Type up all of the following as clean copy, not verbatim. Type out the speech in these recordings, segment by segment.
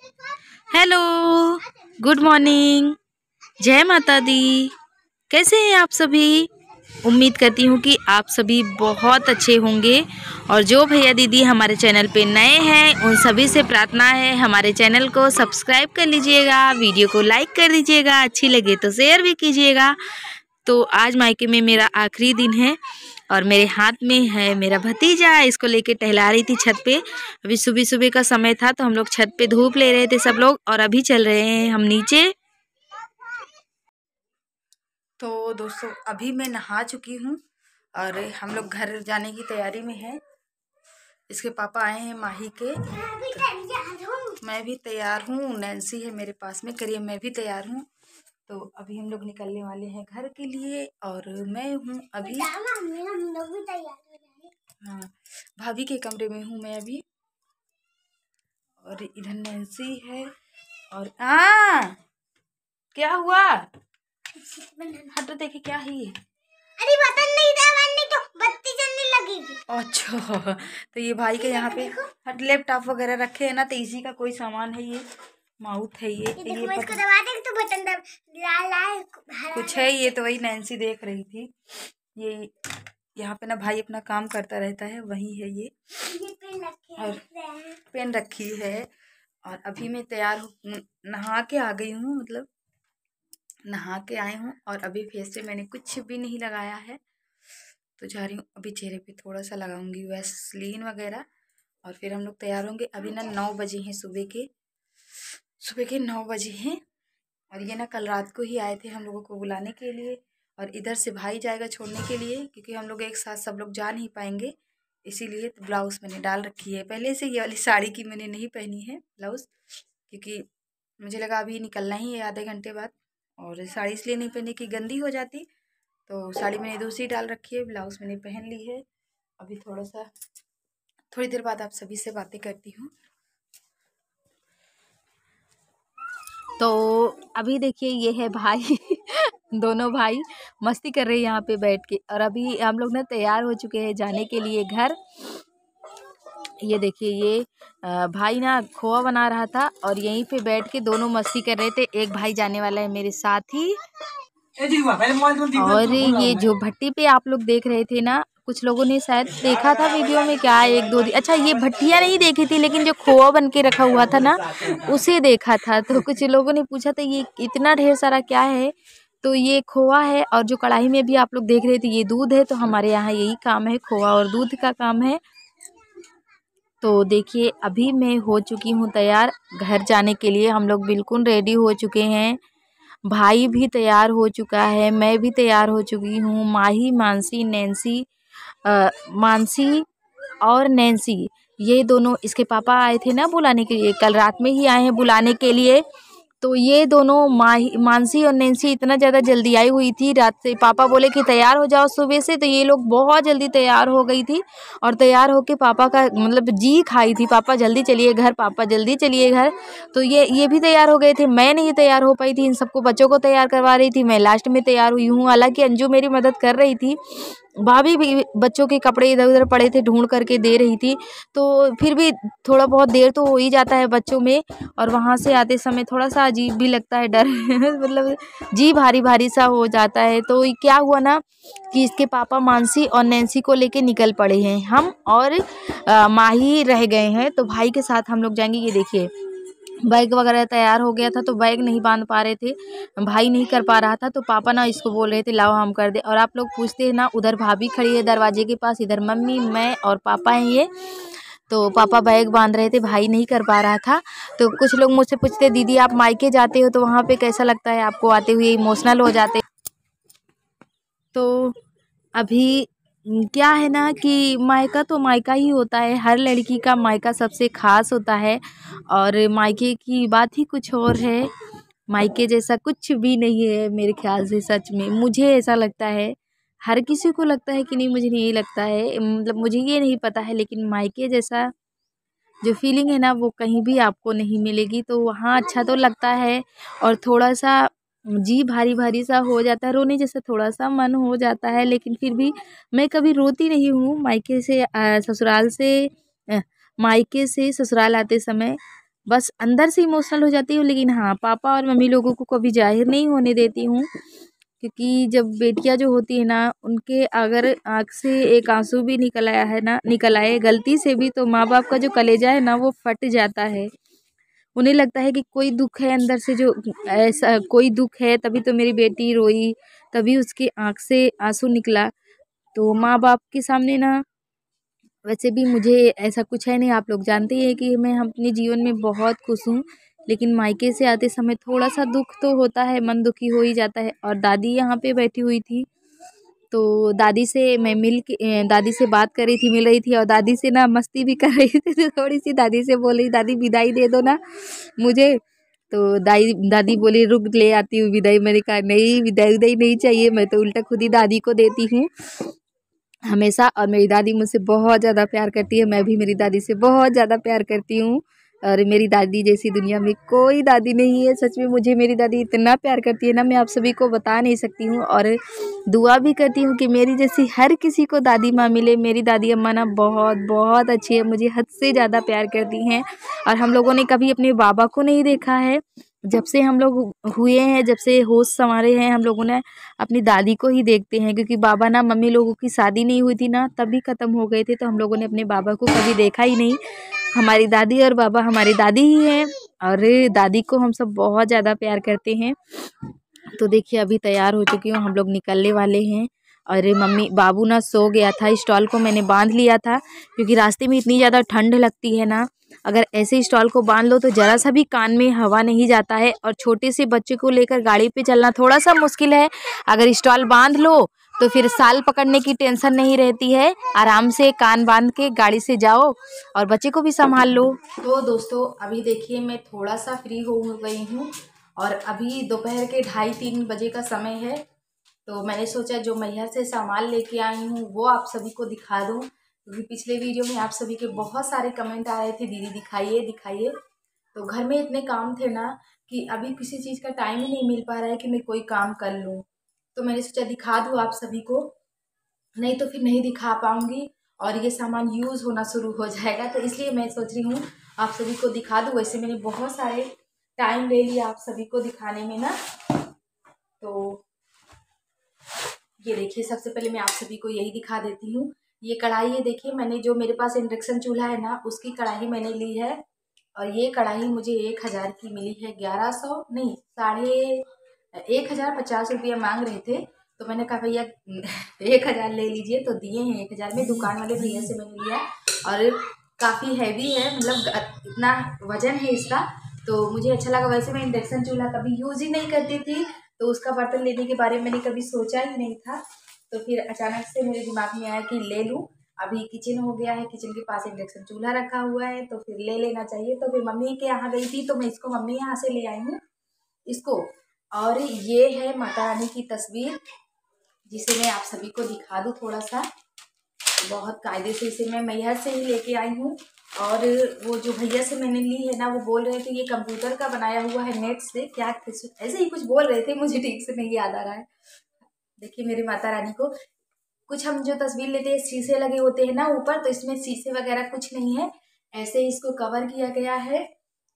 Hello, good morning, जय माता दी। कैसे हैं आप सभी? उम्मीद करती हूँ कि आप सभी बहुत अच्छे होंगे। और जो भैया दीदी हमारे चैनल पे नए हैं उन सभी से प्रार्थना है हमारे चैनल को सब्सक्राइब कर लीजिएगा, वीडियो को लाइक कर दीजिएगा, अच्छी लगे तो शेयर भी कीजिएगा। तो आज मायके में मेरा आखिरी दिन है और मेरे हाथ में है मेरा भतीजा, इसको लेके टहला रही थी छत पे। अभी सुबह सुबह का समय था तो हम लोग छत पे धूप ले रहे थे सब लोग, और अभी चल रहे हैं हम नीचे। तो दोस्तों अभी मैं नहा चुकी हूँ और हम लोग घर जाने की तैयारी में हैं। इसके पापा आए हैं माही के, तो मैं भी तैयार हूँ। नैन्सी है मेरे पास में, करिए मैं भी तैयार हूँ। तो अभी हम लोग निकलने वाले हैं घर के लिए और मैं हूँ अभी, हम लोग भी तैयार हो जाएंगे। हाँ, भाभी के कमरे में हूँ मैं अभी, और इधर नैन्सी है। और क्या हुआ? हटो देखे क्या है ये। अरे बटन नहीं था, नहीं तो बत्ती जलने लगेगी। अच्छा, तो ये भाई के यहाँ पे हट लैपटॉप वगैरह रखे हैं ना, तो इसी का कोई सामान है। ये माउथ है ये इसको दबा दे तो बटन दब लाल कुछ है ये। तो वही नैन्सी देख रही थी। ये यहाँ पे ना भाई अपना काम करता रहता है, वही है ये और पेन रखी है। और अभी मैं तैयार हूँ, नहा के आ गई हूँ, मतलब नहा के आए हूँ और अभी फेस पे मैंने कुछ भी नहीं लगाया है। तो जा रही हूँ अभी, चेहरे पे थोड़ा सा लगाऊंगी वैसलीन वगैरह और फिर हम लोग तैयार होंगे। अभी ना 9 बजे हैं, सुबह के 9 बजे हैं। और ये ना कल रात को ही आए थे हम लोगों को बुलाने के लिए, और इधर से भाई जाएगा छोड़ने के लिए, क्योंकि हम लोग एक साथ सब लोग जा नहीं पाएंगे, इसीलिए। तो ब्लाउज़ मैंने डाल रखी है पहले से, ये वाली साड़ी की मैंने नहीं पहनी है ब्लाउज़, क्योंकि मुझे लगा अभी निकलना ही है आधे घंटे बाद, और साड़ी इसलिए नहीं पहनी कि गंदी हो जाती। तो साड़ी मैंने दूसरी डाल रखी है, ब्लाउज़ मैंने पहन ली है। अभी थोड़ी देर बाद आप सभी से बातें करती हूँ। तो अभी देखिए ये है भाई दोनों भाई मस्ती कर रहे हैं यहाँ पे बैठ के। और अभी हम लोग ना तैयार हो चुके हैं जाने के लिए घर। ये देखिए ये भाई ना खोआ बना रहा था और यहीं पे बैठ के दोनों मस्ती कर रहे थे। एक भाई जाने वाला है मेरे साथ ही। और ये जो भट्टी पे आप लोग देख रहे थे ना, कुछ लोगों ने शायद देखा था वीडियो में, क्या 1-2 दिन, अच्छा ये भट्टियाँ नहीं देखी थी, लेकिन जो खोआ बन के रखा हुआ था ना उसे देखा था। तो कुछ लोगों ने पूछा था ये इतना ढेर सारा क्या है, तो ये खोआ है। और जो कढ़ाई में भी आप लोग देख रहे थे ये दूध है। तो हमारे यहाँ यही काम है, खोआ और दूध का काम है। तो देखिए अभी मैं हो चुकी हूँ तैयार घर जाने के लिए। हम लोग बिल्कुल रेडी हो चुके हैं, भाई भी तैयार हो चुका है, मैं भी तैयार हो चुकी हूँ। माही, मानसी, मानसी और नैन्सी, ये दोनों इसके पापा आए थे ना बुलाने के लिए, कल रात में ही आए हैं बुलाने के लिए। तो ये दोनों मानसी और नैन्सी इतना ज़्यादा जल्दी आई हुई थी रात से। पापा बोले कि तैयार हो जाओ सुबह से, तो ये लोग बहुत जल्दी तैयार हो गई थी। और तैयार होके पापा का मतलब जी खाई थी, पापा जल्दी चलिए घर, पापा जल्दी चलिए घर। तो ये भी तैयार हो गए थे, मैं नहीं तैयार हो पाई थी। इन सबको बच्चों को तैयार करवा रही थी, मैं लास्ट में तैयार हुई हूँ। हालांकि अंजू मेरी मदद कर रही थी, भाभी भी बच्चों के कपड़े इधर उधर पड़े थे ढूंढ करके दे रही थी। तो फिर भी थोड़ा बहुत देर तो हो ही जाता है बच्चों में, और वहाँ से आते समय थोड़ा सा अजीब भी लगता है, डर मतलब जी भारी भारी सा हो जाता है। तो क्या हुआ ना कि इसके पापा मानसी और नैन्सी को लेके निकल पड़े हैं, हम और माही रह गए हैं। तो भाई के साथ हम लोग जाएंगे। ये देखिए बैग वगैरह तैयार हो गया था, तो बैग नहीं बांध पा रहे थे, भाई नहीं कर पा रहा था, तो पापा ना इसको बोल रहे थे लाओ हम कर दे। और आप लोग पूछते हैं ना, उधर भाभी खड़ी है दरवाजे के पास, इधर मम्मी, मैं और पापा हैं ये। तो पापा बैग बांध रहे थे, भाई नहीं कर पा रहा था। तो कुछ लोग मुझसे पूछते दीदी आप मायके जाते हो तो वहाँ पे कैसा लगता है आपको आते हुए, इमोशनल हो जाते। तो अभी क्या है ना कि मायका तो मायका ही होता है, हर लड़की का मायका सबसे ख़ास होता है। और मायके की बात ही कुछ और है, मायके जैसा कुछ भी नहीं है मेरे ख्याल से। सच में मुझे ऐसा लगता है, हर किसी को लगता है कि नहीं, मुझे नहीं लगता है, मतलब मुझे ये नहीं पता है, लेकिन मायके जैसा जो फीलिंग है ना वो कहीं भी आपको नहीं मिलेगी। तो वहाँ अच्छा तो लगता है, और थोड़ा सा जी भारी भारी सा हो जाता है, रोने जैसा थोड़ा सा मन हो जाता है। लेकिन फिर भी मैं कभी रोती नहीं हूँ मायके से ससुराल से मायके से ससुराल आते समय। बस अंदर से इमोशनल हो जाती हूँ, लेकिन हाँ पापा और मम्मी लोगों को कभी जाहिर नहीं होने देती हूँ। क्योंकि जब बेटियां जो होती है ना, उनके अगर आँख से एक आंसू भी निकल आया है ना, निकल आए गलती से भी, तो माँ बाप का जो कलेजा है ना वो फट जाता है। उन्हें लगता है कि कोई दुख है अंदर से, जो ऐसा कोई दुख है तभी तो मेरी बेटी रोई, तभी उसकी आँख से आंसू निकला। तो माँ बाप के सामने ना, वैसे भी मुझे ऐसा कुछ है नहीं, आप लोग जानते ही हैं कि मैं अपने जीवन में बहुत खुश हूँ। लेकिन मायके से आते समय थोड़ा सा दुख तो होता है, मन दुखी हो ही जाता है। और दादी यहाँ पे बैठी हुई थी, तो दादी से मैं दादी से बात कर रही थी, मिल रही थी, और दादी से ना मस्ती भी कर रही थी। तो थोड़ी सी दादी से बोल रही, दादी विदाई दे दो ना मुझे। तो दादी बोली रुक ले आती हूँ विदाई। मैंने कहा नहीं, विदाई विदाई नहीं चाहिए, मैं तो उल्टा खुद ही दादी को देती हूँ हमेशा। और मेरी दादी मुझसे बहुत ज़्यादा प्यार करती है, मैं भी मेरी दादी से बहुत ज़्यादा प्यार करती हूँ। और मेरी दादी जैसी दुनिया में कोई दादी नहीं है। सच में मुझे मेरी दादी इतना प्यार करती है ना, मैं आप सभी को बता नहीं सकती हूँ। और दुआ भी करती हूँ कि मेरी जैसी हर किसी को दादी माँ मिले। मेरी दादी अम्मा ना बहुत बहुत अच्छी है, मुझे हद से ज़्यादा प्यार करती हैं। और हम लोगों ने कभी अपने बाबा को नहीं देखा है। जब से हम लोग हुए हैं, जब से होश संवारे हैं, हम लोगों ने अपनी दादी को ही देखते हैं। क्योंकि बाबा ना, मम्मी लोगों की शादी नहीं हुई थी ना, तभी ख़त्म हो गए थे, तो हम लोगों ने अपने बाबा को कभी देखा ही नहीं। हमारी दादी और बाबा हमारी दादी ही हैं, और दादी को हम सब बहुत ज़्यादा प्यार करते हैं। तो देखिए अभी तैयार हो चुकी हूँ, हम लोग निकलने वाले हैं। और मम्मी बाबू ना सो गया था, स्टॉल को मैंने बांध लिया था, क्योंकि रास्ते में इतनी ज़्यादा ठंड लगती है ना, अगर ऐसे स्टॉल को बांध लो तो ज़रा सा भी कान में हवा नहीं जाता है। और छोटे से बच्चे को लेकर गाड़ी पे चलना थोड़ा सा मुश्किल है। अगर स्टॉल बांध लो तो फिर साल पकड़ने की टेंशन नहीं रहती है, आराम से कान बांध के गाड़ी से जाओ और बच्चे को भी संभाल लो। तो दोस्तों अभी देखिए मैं थोड़ा सा फ्री हो गई हूँ, और अभी दोपहर के 2:30-3 बजे का समय है। तो मैंने सोचा जो मैहर से सामान लेके आई हूँ वो आप सभी को दिखा दूँ, क्योंकि पिछले वीडियो में आप सभी के बहुत सारे कमेंट आ रहे थे, दीदी दिखाइए दिखाइए। तो घर में इतने काम थे ना कि अभी किसी चीज़ का टाइम ही नहीं मिल पा रहा है कि मैं कोई काम कर लूँ। तो मैंने सोचा दिखा दूँ आप सभी को, नहीं तो फिर नहीं दिखा पाऊँगी और ये सामान यूज़ होना शुरू हो जाएगा। तो इसलिए मैं सोच रही हूँ आप सभी को दिखा दूँ। वैसे मैंने बहुत सारे टाइम ले लिया आप सभी को दिखाने में ना। तो ये देखिए सबसे पहले मैं आप सभी को यही दिखा देती हूँ। ये कढ़ाई है, देखिए मैंने जो मेरे पास इंडक्शन चूल्हा है ना, उसकी कढ़ाई मैंने ली है। और ये कढ़ाई मुझे 1000 की मिली है। 1100 नहीं, 1050 रुपया मांग रहे थे, तो मैंने कहा भैया 1000 ले लीजिए, तो दिए हैं 1000 में। दुकान वाले भैया से मैंने लिया, और काफ़ी हैवी है, मतलब इतना वजन है इसका, तो मुझे अच्छा लगा। वैसे मैं इंडक्शन चूल्हा कभी यूज़ ही नहीं करती थी, तो उसका बर्तन लेने के बारे में मैंने कभी सोचा ही नहीं था। तो फिर अचानक से मेरे दिमाग में आया कि ले लूँ। अभी किचन हो गया है, किचन के पास इंडक्शन चूल्हा रखा हुआ है, तो फिर ले लेना चाहिए। तो फिर मम्मी के यहाँ गई थी, तो मैं इसको मम्मी यहाँ से ले आई हूँ इसको। और ये है माता रानी की तस्वीर, जिसे मैं आप सभी को दिखा दूँ थोड़ा सा। बहुत कायदे से इसे मैं मैहर से ही लेके आई हूँ। और वो जो भैया से मैंने ली है ना, वो बोल रहे थे ये कंप्यूटर का बनाया हुआ है, नेट से क्या ऐसे ही कुछ बोल रहे थे, मुझे ठीक से नहीं याद आ रहा है। देखिए मेरी माता रानी को, कुछ हम जो तस्वीर लेते हैं शीशे लगे होते हैं ना ऊपर, तो इसमें शीशे वगैरह कुछ नहीं है, ऐसे ही इसको कवर किया गया है।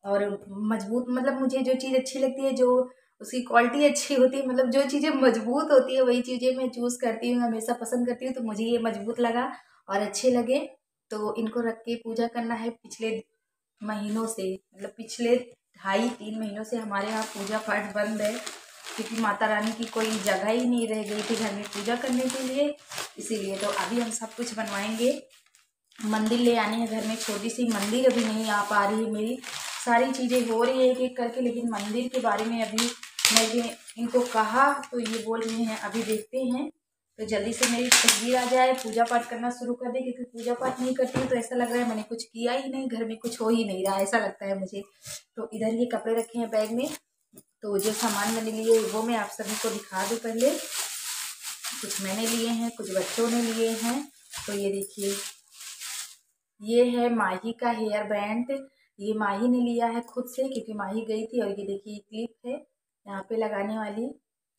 और मजबूत, मतलब मुझे जो चीज़ अच्छी लगती है, जो उसकी क्वालिटी अच्छी होती है, मतलब जो चीज़ें मजबूत होती है वही चीज़ें मैं चूज़ करती हूँ, हमेशा पसंद करती हूँ। तो मुझे ये मजबूत लगा और अच्छे लगे, तो इनको रख के पूजा करना है। पिछले महीनों से, मतलब पिछले 2.5-3 महीनों से हमारे यहाँ पूजा पाठ बंद है, क्योंकि माता रानी की कोई जगह ही नहीं रह गई थी घर में पूजा करने के लिए, इसीलिए। तो अभी हम सब कुछ बनवाएंगे, मंदिर ले आनी है घर में, छोटी सी मंदिर अभी नहीं आ पा रही है मेरी। सारी चीज़ें हो रही है एक एक करके, लेकिन मंदिर के बारे में अभी मैंने इनको कहा तो ये बोल रहे हैं अभी देखते हैं। तो जल्दी से मेरी तस्वीर आ जाए, पूजा पाठ करना शुरू कर दे, क्योंकि पूजा पाठ नहीं करती हूँ तो ऐसा लग रहा है मैंने कुछ किया ही नहीं, घर में कुछ हो ही नहीं रहा, ऐसा लगता है मुझे। तो इधर ये कपड़े रखे हैं बैग में, तो जो सामान मैंने लिए वो मैं आप सभी को दिखा दूँ पहले। कुछ मैंने लिए हैं, कुछ बच्चों ने लिए हैं। तो ये देखिए, ये है माही का हेयर बैंड, ये माही ने लिया है खुद से, क्योंकि माही गई थी। और ये देखिए क्लिप है यहाँ पे लगाने वाली,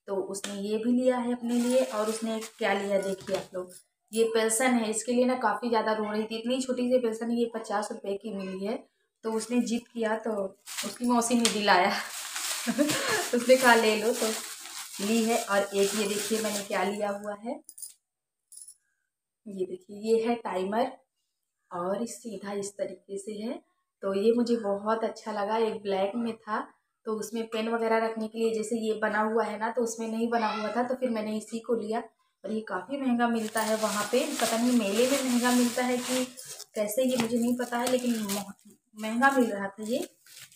तो उसने ये भी लिया है अपने लिए। और उसने क्या लिया देखिए आप लोग, ये पेंशन है, इसके लिए ना काफ़ी ज़्यादा रो रही थी, इतनी छोटी सी पेंशन, ये 50 रुपए की मिली है। तो उसने जिद किया तो उसकी मौसी ने दिलाया। उसने कहा ले लो तो ली है। और एक ये देखिए मैंने क्या लिया हुआ है, ये देखिए ये है टाइमर और सीधा इस तरीके से है। तो ये मुझे बहुत अच्छा लगा। एक ब्लैक में था तो उसमें पेन वगैरह रखने के लिए जैसे ये बना हुआ है ना, तो उसमें नहीं बना हुआ था तो फिर मैंने इसी को लिया। और ये काफ़ी महंगा मिलता है वहाँ पे, पता नहीं मेले में महंगा मिलता है कि कैसे, ये मुझे नहीं पता है, लेकिन महंगा मिल रहा था ये।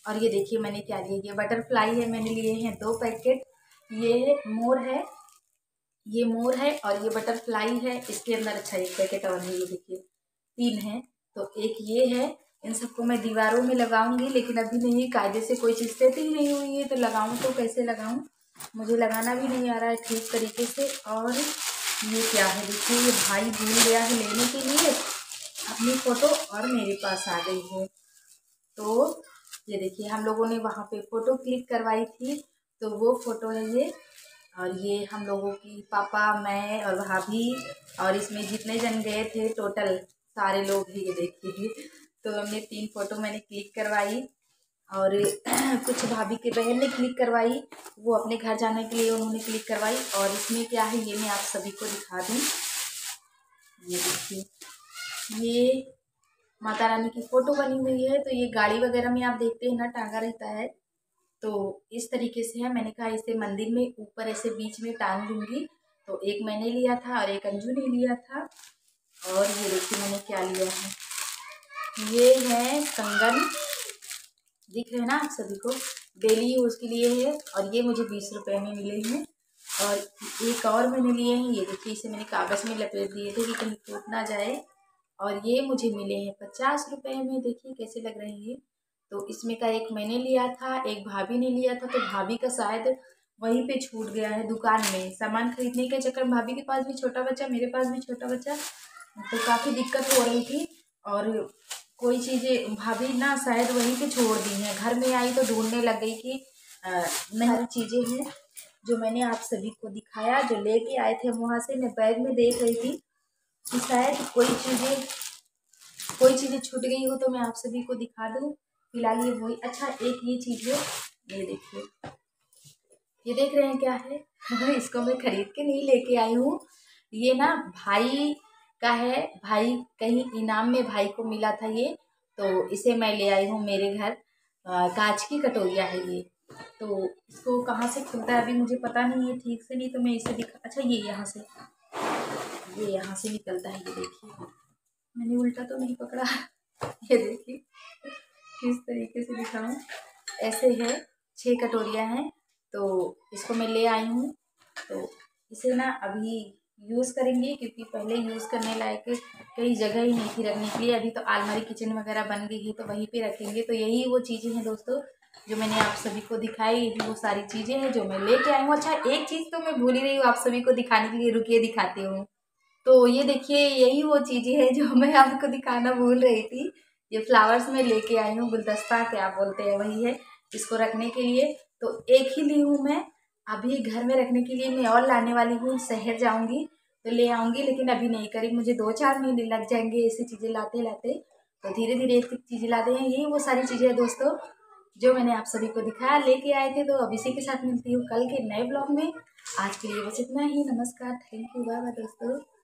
और ये देखिए मैंने क्या लिया, ये बटरफ्लाई है, मैंने लिए हैं 2 पैकेट। ये मोर है, ये मोर है और ये बटरफ्लाई है। इसके अंदर अच्छा एक पैकेट और है, ये देखिए 3 है। तो एक ये है, इन सबको मैं दीवारों में लगाऊंगी, लेकिन अभी नहीं, कायदे से कोई चीज़ सेट ही नहीं हुई है तो लगाऊं तो कैसे लगाऊं, मुझे लगाना भी नहीं आ रहा है ठीक तरीके से। और ये क्या है देखिए, ये भाई भूल गया है लेने के लिए अपनी फ़ोटो और मेरे पास आ गई है। तो ये देखिए हम लोगों ने वहाँ पे फ़ोटो क्लिक करवाई थी, तो वो फ़ोटो है ये। और ये हम लोगों की पापा, मैं और भाभी, और इसमें जितने जन गए थे टोटल सारे लोग ही, ये देखिए। तो हमने 3 फ़ोटो मैंने क्लिक करवाई और कुछ भाभी के बहन ने क्लिक करवाई, वो अपने घर जाने के लिए उन्होंने क्लिक करवाई। और इसमें क्या है ये मैं आप सभी को दिखा दूँ, ये देखिए ये माता रानी की फ़ोटो बनी हुई है। तो ये गाड़ी वगैरह में आप देखते हैं ना टांगा रहता है, तो इस तरीके से है। मैंने कहा इसे मंदिर में ऊपर ऐसे बीच में टांग दूंगी। तो एक मैंने लिया था और एक अंजू ने लिया था। और ये देखिए मैंने क्या लिया है, ये है कंगन, दिख रहे हैं ना आप सभी को, डेली यूज़ के लिए है। और ये मुझे 20 रुपये में मिले हैं। और एक और मैंने लिए हैं, ये देखिए इसे मैंने कागज़ में लपेट दिए थे कि कहीं टूट ना जाए। और ये मुझे मिले हैं 50 रुपये में, देखिए कैसे लग रहे हैं ये। तो इसमें का एक मैंने लिया था, एक भाभी ने लिया था, तो भाभी का शायद वहीं पे छूट गया है दुकान में, सामान खरीदने के चक्कर में। भाभी के पास भी छोटा बच्चा, मेरे पास भी छोटा बच्चा, तो काफ़ी दिक्कत हो रही थी। और कोई चीज़ें भाभी ना शायद वहीं पे छोड़ दी हैं, घर में आई तो ढूंढने लग गई कि सारी चीज़ें हैं जो मैंने आप सभी को दिखाया, जो लेके आए थे वहाँ से। मैं बैग में देख रही थी कि शायद कोई चीज़ें छूट गई हो तो मैं आप सभी को दिखा दूँ। फिलहाल ये वही, अच्छा एक ये चीज़ है, ये देखिए, ये देख रहे हैं क्या है। इसको मैं खरीद के नहीं लेके आई हूँ, ये ना भाई का है, भाई कहीं इनाम में भाई को मिला था ये, तो इसे मैं ले आई हूँ मेरे घर। कांच की कटोरिया है ये। तो इसको कहाँ से खुलता है अभी मुझे पता नहीं है ठीक से, नहीं तो मैं इसे दिखा, अच्छा ये यहाँ से निकलता है, ये देखिए मैंने उल्टा तो नहीं पकड़ा। ये देखिए किस तरीके से दिखाऊं, ऐसे है, 6 कटोरियाँ हैं। तो इसको मैं ले आई हूँ, तो इसे ना अभी यूज़ करेंगे, क्योंकि पहले यूज़ करने लायक कई जगह ही नहीं थी रखने के लिए। अभी तो आलमारी किचन वगैरह बन गई है तो वहीं पे रखेंगे। तो यही वो चीज़ें हैं दोस्तों जो मैंने आप सभी को दिखाई, यही वो सारी चीज़ें हैं जो मैं लेके आई हूँ। अच्छा एक चीज़ तो मैं भूल ही रही हूँ आप सभी को दिखाने के लिए, रुकिए दिखाती हूँ। तो ये देखिए यही वो चीज़ें हैं जो मैं आपको दिखाना भूल रही थी। ये फ्लावर्स में लेके आई हूँ, गुलदस्ता क्या बोलते हैं वही है, इसको रखने के लिए। तो एक ही ली हूँ मैं, अभी घर में रखने के लिए मैं और लाने वाली हूँ, शहर जाऊँगी तो ले आऊँगी, लेकिन अभी नहीं करी, मुझे 2-4 महीने लग जाएंगे ऐसी चीज़ें लाते लाते। तो धीरे धीरे एक एक चीज़ें लाते हैं। यही वो सारी चीज़ें हैं दोस्तों जो मैंने आप सभी को दिखाया, लेके आए थे। तो अब इसी के साथ मिलती हूँ कल के नए ब्लॉग में। आज के लिए बस इतना ही, नमस्कार, थैंक यू, बाय बाय दोस्तों।